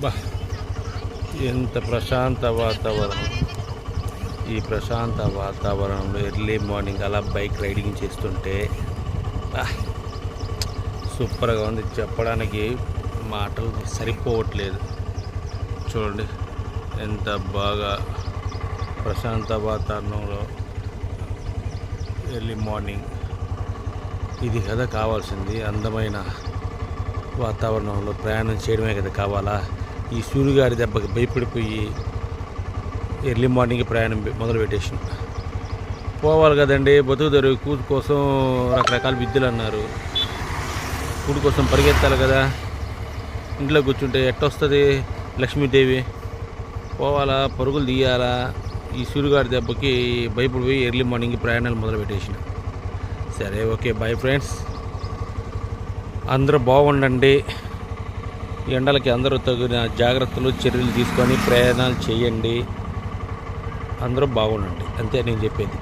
బా ఎంత ప్రశాంత వాతావరణం. ఈ ప్రశాంత వాతావరణంలో ఎర్లీ మార్నింగ్ అలా బైక్ రైడింగ్ చేస్తుంటే సూపర్గా ఉంది. చెప్పడానికి మాటలు సరిపోవట్లేదు. చూడండి ఎంత బాగా ప్రశాంత వాతావరణంలో ఎర్లీ మార్నింగ్ ఇది కదా కావాల్సింది. అందమైన వాతావరణంలో ప్రయాణం చేయడమే కదా కావాలా. ఈ సూర్యుగారి దెబ్బకి భయపడిపోయి ఎర్లీ మార్నింగ్ ప్రయాణం మొదలుపెట్టేసిన పోవాలి కదండి. బతుకుదరు కూతు కోసం రకరకాల విద్యలు అన్నారు. కూడు కోసం పరిగెత్తాలి కదా. ఇంట్లో కూర్చుంటే ఎట్టొస్తుంది లక్ష్మీదేవి. పోవాలా, పరుగులు తీయాలా. ఈ సూర్యుగారి దెబ్బకి భయపడిపోయి ఎర్లీ మార్నింగ్ ప్రయాణాలు మొదలుపెట్టేసిన. సరే, ఓకే, బాయ్ ఫ్రెండ్స్. అందరూ బాగుండండి. ఎండలకి అందరూ తగిన జాగ్రత్తలు చర్యలు తీసుకొని ప్రయాణాలు చేయండి. అందరూ బాగుండండి. అంతే నేను చెప్పేది.